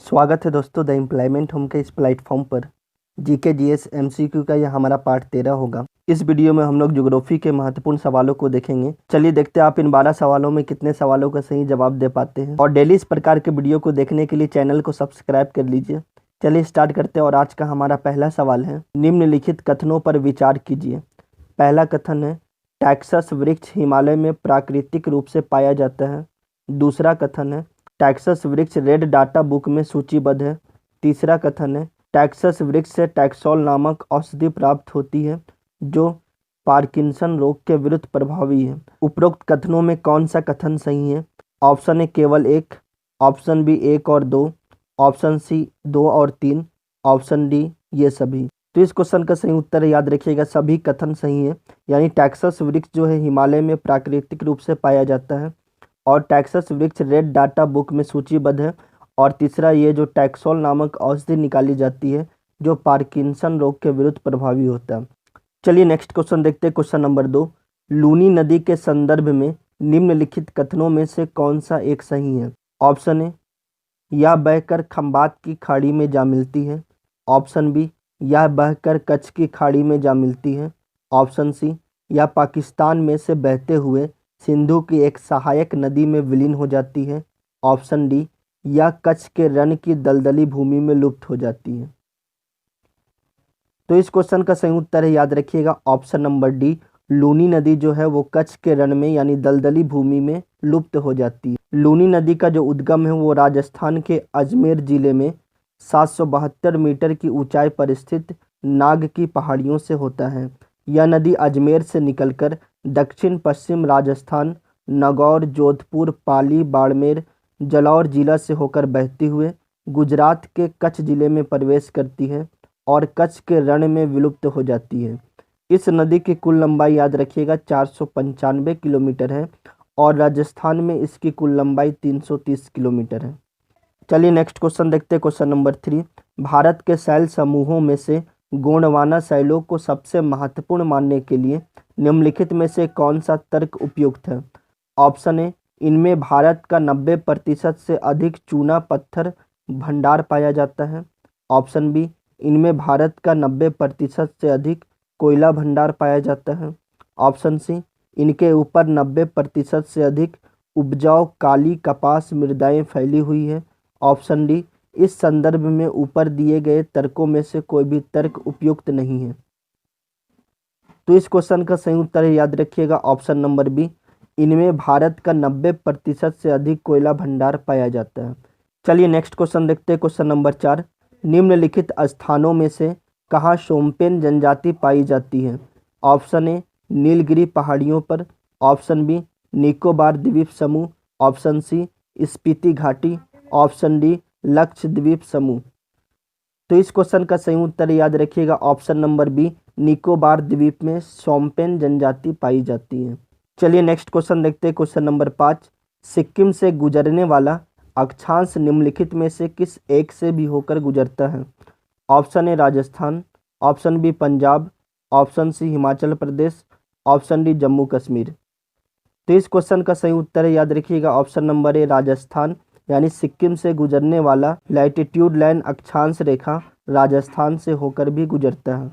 स्वागत है दोस्तों द एम्प्लॉयमेंट होम के इस प्लेटफॉर्म पर। जीके जीएस एमसीक्यू का यह हमारा पार्ट 13 होगा। इस वीडियो में हम लोग ज्योग्राफी के महत्वपूर्ण सवालों को देखेंगे। चलिए देखते हैं आप इन 12 सवालों में कितने सवालों का सही जवाब दे पाते हैं। और डेली इस प्रकार के वीडियो को देखने के लिए चैनल को सब्सक्राइब कर लीजिए। चलिए स्टार्ट करते हैं। और आज का हमारा पहला सवाल है, निम्नलिखित कथनों पर विचार कीजिए। पहला कथन है, टैक्सस वृक्ष हिमालय में प्राकृतिक रूप से पाया जाता है। दूसरा कथन है, टैक्सस वृक्ष रेड डाटा बुक में सूचीबद्ध है। तीसरा कथन है, टैक्सस वृक्ष से टैक्सोल नामक औषधि प्राप्त होती है जो पार्किंसन रोग के विरुद्ध प्रभावी है। उपरोक्त कथनों में कौन सा कथन सही है? ऑप्शन ए केवल एक, ऑप्शन बी 1 और 2, ऑप्शन सी 2 और 3, ऑप्शन डी ये सभी। तो इस क्वेश्चन का सही उत्तर याद रखिएगा, सभी कथन सही है। यानी टैक्सस वृक्ष जो है हिमालय में प्राकृतिक रूप से पाया जाता है, और टैक्सस वृक्ष रेड डाटा बुक में सूचीबद्ध है। और तीसरा, ये जो टैक्सोल नामक औषधि निकाली जाती है जो पार्किंसन रोग के विरुद्ध प्रभावी होता है। चलिए नेक्स्ट क्वेश्चन देखते हैं। क्वेश्चन नंबर 2, लूनी नदी के संदर्भ में निम्नलिखित कथनों में से कौन सा एक सही है? ऑप्शन ए, यह बहकर खंबात की खाड़ी में जा मिलती है। ऑप्शन बी, यह बहकर कच्छ की खाड़ी में जा मिलती है। ऑप्शन सी, यह पाकिस्तान में से बहते हुए सिंधु की एक सहायक नदी में विलीन हो जाती है। ऑप्शन डी, यह कच्छ के रण की दलदली भूमि में लुप्त हो जाती है। तो इस क्वेश्चन का सही उत्तर है, याद रखिएगा, ऑप्शन नंबर डी, लूनी नदी जो है वो कच्छ के रण में यानी दलदली भूमि में लुप्त हो जाती है। लूनी नदी का जो उद्गम है वो राजस्थान के अजमेर जिले में 772 मीटर की ऊंचाई पर स्थित नाग की पहाड़ियों से होता है। यह नदी अजमेर से निकलकर दक्षिण पश्चिम राजस्थान, नागौर, जोधपुर, पाली, बाड़मेर, जालौर जिला से होकर बहती हुए गुजरात के कच्छ जिले में प्रवेश करती है और कच्छ के रण में विलुप्त हो जाती है। इस नदी की कुल लंबाई याद रखिएगा 495 किलोमीटर है, और राजस्थान में इसकी कुल लंबाई 330 किलोमीटर है। चलिए नेक्स्ट क्वेश्चन देखते हैं। क्वेश्चन नंबर 3, भारत के शैल समूहों में से गोंडवाना शैलों को सबसे महत्वपूर्ण मानने के लिए निम्नलिखित में से कौन सा तर्क उपयुक्त है? ऑप्शन ए, इनमें भारत का 90% से अधिक चूना पत्थर भंडार पाया जाता है। ऑप्शन बी, इनमें भारत का 90% से अधिक कोयला भंडार पाया जाता है। ऑप्शन सी, इनके ऊपर 90% से अधिक उपजाऊ काली कपास मृदाएं फैली हुई है। ऑप्शन डी, इस संदर्भ में ऊपर दिए गए तर्कों में से कोई भी तर्क उपयुक्त नहीं है। तो इस क्वेश्चन का सही उत्तर है, याद रखिएगा, ऑप्शन नंबर बी, इनमें भारत का 90% से अधिक कोयला भंडार पाया जाता है। चलिए नेक्स्ट क्वेश्चन देखते हैं। क्वेश्चन नंबर 4, निम्नलिखित स्थानों में से कहाँ शोम्पेन जनजाति पाई जाती है? ऑप्शन ए, नीलगिरी पहाड़ियों पर। ऑप्शन बी, निकोबार द्वीप समूह। ऑप्शन सी, स्पीति घाटी। ऑप्शन डी, लक्षद्वीप समूह। तो इस क्वेश्चन का सही उत्तर याद रखिएगा, ऑप्शन नंबर बी, निकोबार द्वीप में शोम्पेन जनजाति पाई जाती है। चलिए नेक्स्ट क्वेश्चन देखते हैं। क्वेश्चन नंबर 5, सिक्किम से गुजरने वाला अक्षांश निम्नलिखित में से किस एक से भी होकर गुजरता है? Option A, Rajasthan. Option B, Punjab. Option C, Himachal Pradesh. Option D, Jammu Kashmir. तो इस क्वेश्चन का सही उत्तर है, याद रखिएगा, ऑप्शन नंबर ए, राजस्थान। यानी सिक्किम से गुजरने वाला लैटिट्यूड लाइन अक्षांश रेखा राजस्थान से होकर भी गुजरता है।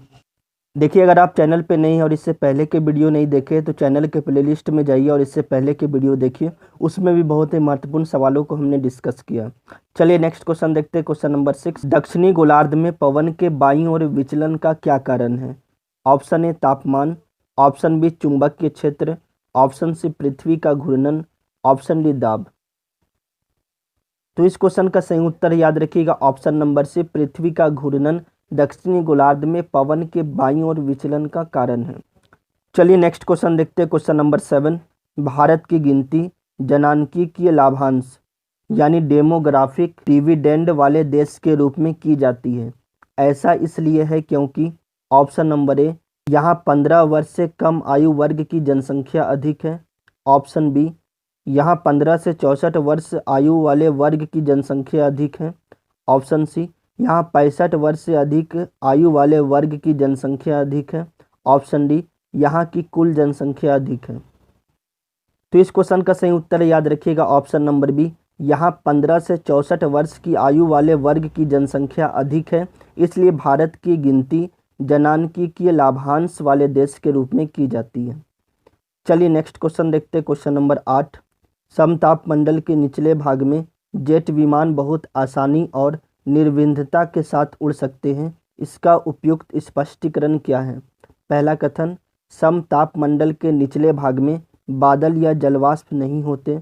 देखिए, अगर आप चैनल पे नए हैं और इससे पहले के वीडियो नहीं देखे तो चैनल के प्लेलिस्ट में जाइए और इससे पहले के वीडियो देखिए, उसमें भी बहुत ही महत्वपूर्ण सवालों को हमने डिस्कस किया। चलिए नेक्स्ट क्वेश्चन देखते हैं। क्वेश्चन नंबर 6, दक्षिणी गोलार्ध में पवन के बाईं ओर विचलन का क्या कारण है? ऑप्शन ए, तापमान। ऑप्शन बी, चुंबकीय क्षेत्र। ऑप्शन सी, पृथ्वी का घूर्णन। ऑप्शन डी, दाब। तो इस क्वेश्चन का सही उत्तर याद रखिएगा, ऑप्शन नंबर सी, पृथ्वी का घूर्णन दक्षिणी गोलार्ध में पवन के बाईं ओर विचलन का कारण है। चलिए नेक्स्ट क्वेश्चन देखते हैं। क्वेश्चन नंबर 7, भारत की गिनती जनांकीय लाभांश यानी डेमोग्राफिक डिविडेंड वाले देश के रूप में की जाती है। ऐसा इसलिए है क्योंकि ऑप्शन नंबर ए, यहाँ 15 वर्ष से कम आयु वर्ग की जनसंख्या अधिक है। ऑप्शन बी, यहाँ 15 से 64 वर्ष आयु वाले वर्ग की जनसंख्या अधिक है। ऑप्शन सी, यहाँ 65 वर्ष से अधिक आयु वाले वर्ग की जनसंख्या अधिक है। ऑप्शन डी, यहाँ की कुल जनसंख्या अधिक है। तो इस क्वेश्चन का सही उत्तर याद रखिएगा, ऑप्शन नंबर बी, यहाँ 15 से 64 वर्ष की आयु वाले वर्ग की जनसंख्या अधिक है, इसलिए भारत की गिनती जनांकीय लाभांश वाले देश के रूप में की जाती है। चलिए नेक्स्ट क्वेश्चन देखते हैं। Question number 8। समताप मंडल के निचले भाग में जेट विमान बहुत आसानी और निर्विघ्नता के साथ उड़ सकते हैं। इसका उपयुक्त स्पष्टीकरण क्या है? पहला कथन, समताप मंडल के निचले भाग में बादल या जलवाष्प नहीं होते।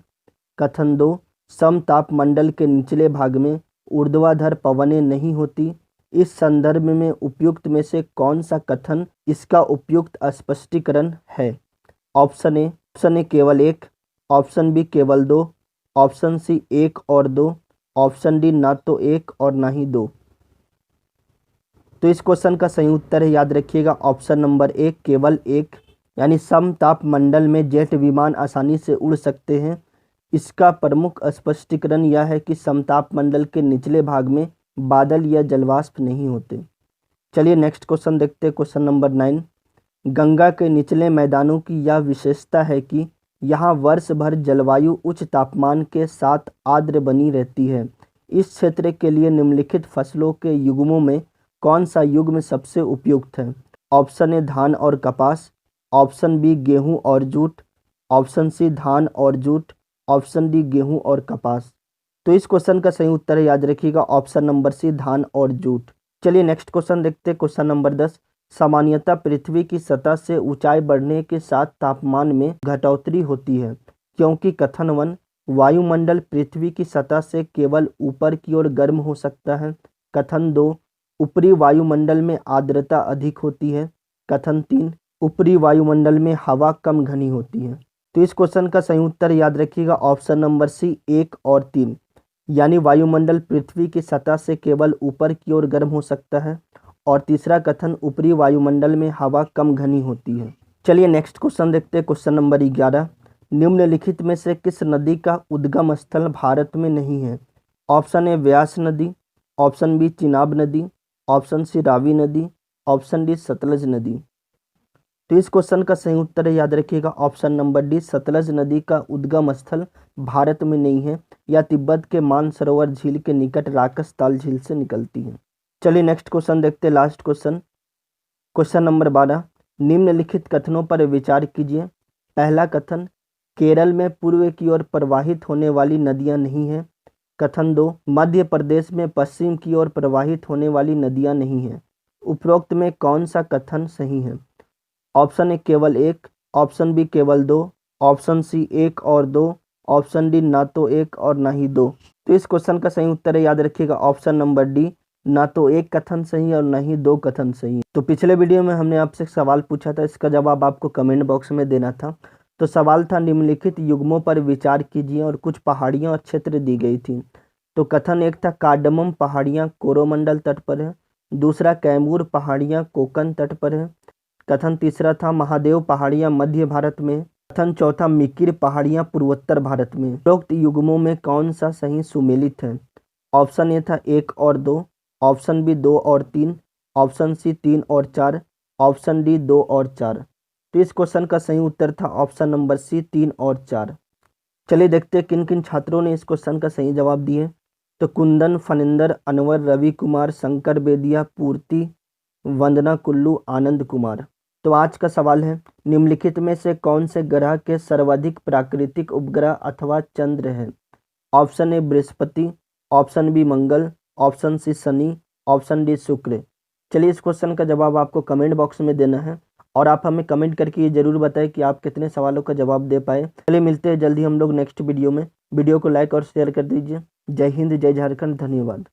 कथन 2, समताप मंडल के निचले भाग में ऊर्ध्वाधर पवनें नहीं होती। इस संदर्भ में उपयुक्त में से कौन सा कथन इसका उपयुक्त स्पष्टीकरण है? ऑप्शन ए केवल 1, ऑप्शन बी केवल 2, ऑप्शन सी 1 और 2, ऑप्शन डी ना तो 1 और ना ही 2। तो इस क्वेश्चन का सही उत्तर है, याद रखिएगा, ऑप्शन नंबर 1 केवल 1। यानी समताप मंडल में जेट विमान आसानी से उड़ सकते हैं। इसका प्रमुख स्पष्टीकरण यह है कि समताप मंडल के निचले भाग में बादल या जलवाष्प नहीं होते। चलिए नेक्स्ट क्वेश्चन देखते हैं। Question number 9। गंगा के निचले मैदानों की यह विशेषता है कि यहाँ वर्ष भर जलवायु उच्च तापमान के साथ आर्द्र बनी रहती है। इस क्षेत्र के लिए निम्नलिखित फसलों के युग्मों में कौन सा युग्म सबसे उपयुक्त है? ऑप्शन ए धान और कपास, ऑप्शन बी गेहूं और जूट, ऑप्शन सी धान और जूट, ऑप्शन डी गेहूं और कपास। तो इस क्वेश्चन का सही उत्तर है, याद रखिएगा, ऑप्शन नंबर सी धान और जूट। चलिए नेक्स्ट क्वेश्चन देखते हैं। Question number 10। सामान्यतः पृथ्वी की सतह से ऊंचाई बढ़ने के साथ तापमान में घटोतरी होती है, क्योंकि कथन 1, वायुमंडल पृथ्वी की सतह से केवल ऊपर की ओर गर्म हो सकता है। कथन 2, ऊपरी वायुमंडल में आर्द्रता अधिक होती है। कथन 3, ऊपरी वायुमंडल में हवा कम घनी होती है। तो इस क्वेश्चन का सही उत्तर याद रखिएगा, ऑप्शन नंबर सी 1 और 3, यानी वायुमंडल पृथ्वी की सतह से केवल ऊपर की ओर गर्म हो सकता है, और तीसरा कथन ऊपरी वायुमंडल में हवा कम घनी होती है। चलिए नेक्स्ट क्वेश्चन देखते हैं। Question number 11। निम्नलिखित में से किस नदी का उद्गम स्थल भारत में नहीं है? ऑप्शन ए व्यास नदी, ऑप्शन बी चिनाब नदी, ऑप्शन सी रावी नदी, ऑप्शन डी सतलज नदी। तो इस क्वेश्चन का सही उत्तर है, याद रखिएगा, ऑप्शन नंबर डी सतलज नदी का उद्गम स्थल भारत में नहीं है। या तिब्बत के मानसरोवर झील के निकट राकस ताल झील से निकलती है। चलिए नेक्स्ट क्वेश्चन देखते हैं, लास्ट क्वेश्चन। Question number 12। निम्नलिखित कथनों पर विचार कीजिए। पहला कथन, केरल में पूर्व की ओर प्रवाहित होने वाली नदियां नहीं हैं। कथन 2, मध्य प्रदेश में पश्चिम की ओर प्रवाहित होने वाली नदियां नहीं हैं। उपरोक्त में कौन सा कथन सही है? ऑप्शन ए केवल 1, ऑप्शन बी केवल 2, ऑप्शन सी 1 और 2, ऑप्शन डी ना तो 1 और ना ही 2। तो इस क्वेश्चन का सही उत्तर है, याद रखिएगा, ऑप्शन नंबर डी, ना तो 1 कथन सही और ना ही 2 कथन सही। तो पिछले वीडियो में हमने आपसे एक सवाल पूछा था, इसका जवाब आपको कमेंट बॉक्स में देना था। तो सवाल था, निम्नलिखित युग्मों पर विचार कीजिए, और कुछ पहाड़ियाँ और क्षेत्र दी गई थी। तो कथन 1 था, कार्डमम पहाड़ियाँ कोरोमंडल तट पर है। दूसरा, कैमूर पहाड़ियाँ कोकन तट पर है। कथन तीसरा था, महादेव पहाड़ियाँ मध्य भारत में। कथन चौथा, मिकिर पहाड़ियाँ पूर्वोत्तर भारत में। उपरोक्त युग्मों में कौन सा सही सुमेलित है? ऑप्शन ए था 1 और 2, ऑप्शन बी 2 और 3, ऑप्शन सी 3 और 4, ऑप्शन डी 2 और 4। तो इस क्वेश्चन का सही उत्तर था ऑप्शन नंबर सी 3 और 4। चलिए देखते हैं किन किन छात्रों ने इस क्वेश्चन का सही जवाब दिए। तो कुंदन, फनिंदर, अनवर, रवि कुमार, शंकर बेदिया, पूर्ति, वंदना कुल्लू, आनंद कुमार। तो आज का सवाल है, निम्नलिखित में से कौन से ग्रह के सर्वाधिक प्राकृतिक उपग्रह अथवा चंद्र है? ऑप्शन ए बृहस्पति, ऑप्शन बी मंगल, ऑप्शन सी शनि, ऑप्शन डी शुक्र। चलिए इस क्वेश्चन का जवाब आपको कमेंट बॉक्स में देना है, और आप हमें कमेंट करके ये जरूर बताएं कि आप कितने सवालों का जवाब दे पाए। चलिए मिलते हैं जल्दी हम लोग नेक्स्ट वीडियो में। वीडियो को लाइक और शेयर कर दीजिए। जय हिंद, जय झारखंड, धन्यवाद।